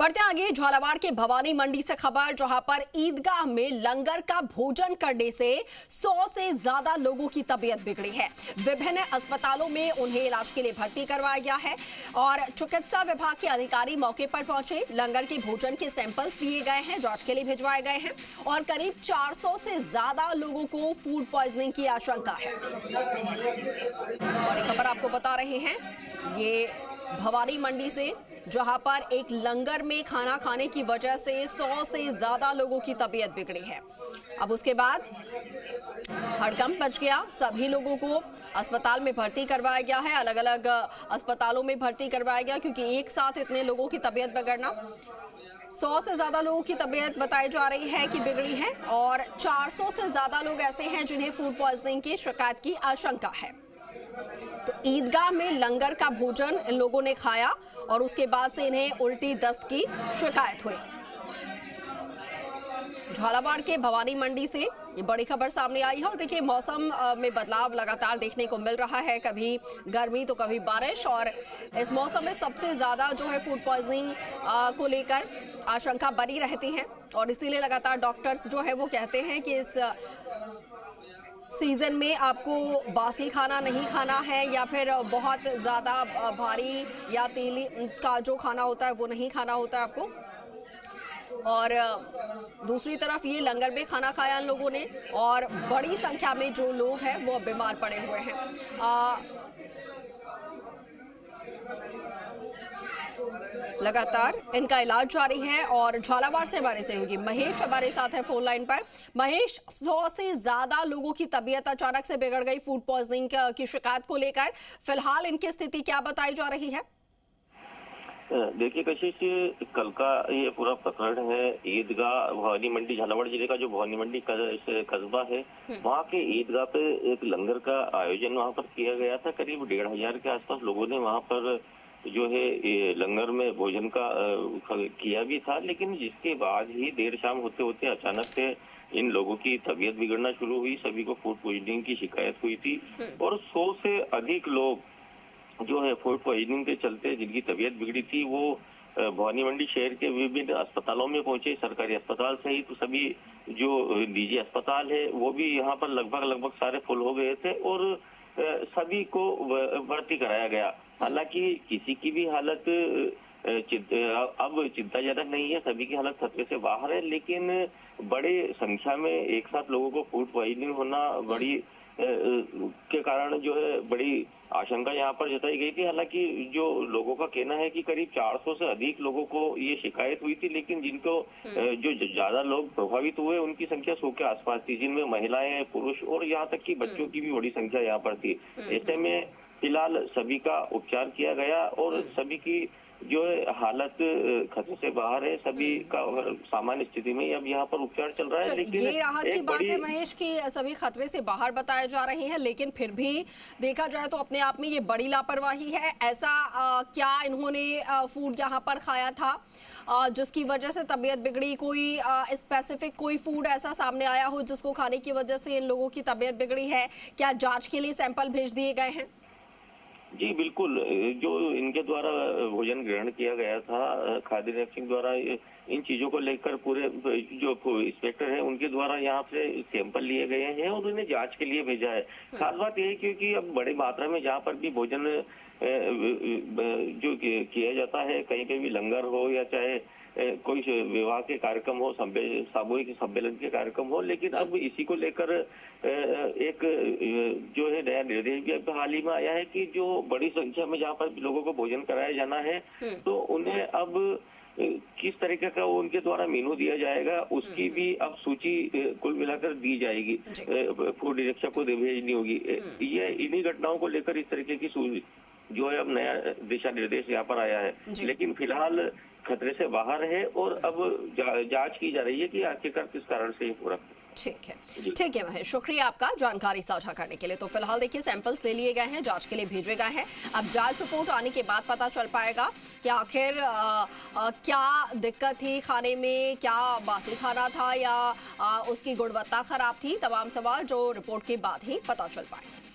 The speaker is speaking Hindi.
बढ़ते आगे झालावाड़ के भवानी मंडी से खबर, जहां पर ईदगाह में लंगर का भोजन करने से 100 से ज्यादा लोगों की तबीयत बिगड़ी है। विभिन्न अस्पतालों में उन्हें इलाज के लिए भर्ती करवाया गया है और चिकित्सा विभाग के अधिकारी मौके पर पहुंचे। लंगर के भोजन के सैंपल्स लिए गए हैं, जांच के लिए भिजवाए गए हैं और करीब 400 से ज्यादा लोगों को फूड पॉइजनिंग की आशंका है। बड़ी खबर आपको बता रहे हैं, ये भवानी मंडी से, जहां पर एक लंगर में खाना खाने की वजह से 100 से ज्यादा लोगों की तबीयत बिगड़ी है। अब उसके बाद हड़कंप मच गया, सभी लोगों को अस्पताल में भर्ती करवाया गया है। अलग अलग अस्पतालों में भर्ती करवाया गया क्योंकि एक साथ इतने लोगों की तबीयत बिगड़ना, 100 से ज्यादा लोगों की तबीयत बताई जा रही है कि बिगड़ी है और 400 से ज्यादा लोग ऐसे हैं जिन्हें फूड पॉइजनिंग की शिकायत की आशंका है। तो ईदगाह में लंगर का भोजन इन लोगों ने खाया और उसके बाद से इन्हें उल्टी दस्त की शिकायत हुई। झालावाड़ के भवानी मंडी से ये बड़ी खबर सामने आई है और देखिए, मौसम में बदलाव लगातार देखने को मिल रहा है, कभी गर्मी तो कभी बारिश, और इस मौसम में सबसे ज्यादा जो है फूड पॉइजनिंग को लेकर आशंका बनी रहती है और इसीलिए लगातार डॉक्टर्स जो है वो कहते हैं कि इस सीजन में आपको बासी खाना नहीं खाना है या फिर बहुत ज़्यादा भारी या तेली का जो खाना होता है वो नहीं खाना होता है आपको। और दूसरी तरफ ये लंगर में खाना खाया इन लोगों ने और बड़ी संख्या में जो लोग हैं वो बीमार पड़े हुए हैं। लगातार इनका इलाज जारी है और झालावाड़ से हमारे सहयोगी महेश हमारे साथ है फोन लाइन पर। महेश, 100 से ज्यादा लोगों की तबीयत अचानक से बिगड़ गई फूड पॉइजनिंग की शिकायत को लेकर, फिलहाल इनकी स्थिति क्या बताई जा रही है? देखिए कशिश, कल का ये पूरा प्रकरण है ईदगाह भवानी मंडी, झालावाड़ जिले का जो भवानी मंडी कस्बा है, वहाँ के ईदगाह पे एक लंगर का आयोजन वहाँ पर किया गया था। करीब 1,500 के आसपास लोगों ने वहाँ पर जो है लंगर में भोजन का किया भी था, लेकिन जिसके बाद ही देर शाम होते होते अचानक से इन लोगों की तबीयत बिगड़ना शुरू हुई। सभी को फूड पॉइजनिंग की शिकायत हुई थी और 100 से अधिक लोग जो है फूड पॉइजनिंग के चलते जिनकी तबीयत बिगड़ी थी वो भवानी मंडी शहर के विभिन्न अस्पतालों में पहुंचे। सरकारी अस्पताल सहित तो सभी जो निजी अस्पताल है वो भी यहाँ पर लगभग सारे फुल हो गए थे और सभी को भर्ती कराया गया। हालांकि किसी की भी हालत अब चिंताजनक नहीं है, सभी की हालत खतरे से बाहर है, लेकिन बड़े संख्या में एक साथ लोगों को फूड पॉइजनिंग होना बड़ी के कारण जो है बड़ी आशंका यहाँ पर जताई गई थी। हालांकि जो लोगों का कहना है कि करीब 400 से अधिक लोगों को ये शिकायत हुई थी, लेकिन जिनको जो ज्यादा लोग प्रभावित हुए उनकी संख्या 100 के आसपास थी, जिनमें महिलाएं, पुरुष और यहाँ तक कि बच्चों की भी बड़ी संख्या यहाँ पर थी। ऐसे में फिलहाल सभी का उपचार किया गया और सभी की जो है हालत खतरे से बाहर है, सभी का सामान्य स्थिति में अब यहाँ पर उपचार चल रहा है। लेकिन ये राहत की बात है महेश कि सभी खतरे से बाहर बताए जा रहे हैं, लेकिन फिर भी देखा जाए तो अपने आप में ये बड़ी लापरवाही है। ऐसा क्या इन्होंने फूड यहाँ पर खाया था जिसकी वजह से तबीयत बिगड़ी? कोई स्पेसिफिक कोई फूड ऐसा सामने आया हो जिसको खाने की वजह से इन लोगों की तबीयत बिगड़ी है? क्या जाँच के लिए सैंपल भेज दिए गए हैं? जी बिल्कुल, जो इनके द्वारा भोजन ग्रहण किया गया था, खाद्य निरीक्षक द्वारा इन चीजों को लेकर पूरे जो इंस्पेक्टर हैं उनके द्वारा यहाँ से सैंपल लिए गए हैं और उन्हें जांच के लिए भेजा है। खास बात यह है क्योंकि अब बड़ी मात्रा में जहाँ पर भी भोजन जो किया जाता है, कहीं पे भी लंगर हो या चाहे कोई विवाह के कार्यक्रम हो, सामूहिक सम्मेलन के कार्यक्रम हो, लेकिन अब इसी को लेकर एक जो है नया निर्देश भी हाल ही में आया है कि जो बड़ी संख्या में जहाँ पर लोगों को भोजन कराया जाना है तो उन्हें अब किस तरीके का उनके द्वारा मेनू दिया जाएगा उसकी भी अब सूची कुल मिलाकर दी जाएगी, फूड निरीक्षक को भेजनी होगी। ये इन्हीं घटनाओं को लेकर इस तरीके की जो है अब नया दिशा निर्देश यहाँ पर आया है, लेकिन फिलहाल खतरे से बाहर है और अब जांच की जा रही है कि आखिरकार किस कारण से ये पूरा। ठीक है महेश, शुक्रिया आपका जानकारी साझा करने के लिए। तो फिलहाल देखिए, सैंपल्स ले लिए गए हैं, जांच के लिए भेजे गए हैं। अब जांच रिपोर्ट आने के बाद पता चल पाएगा कि आखिर क्या दिक्कत थी खाने में, क्या बासी खाना था या उसकी गुणवत्ता खराब थी। तमाम सवाल जो रिपोर्ट के बाद ही पता चल पाएंगे।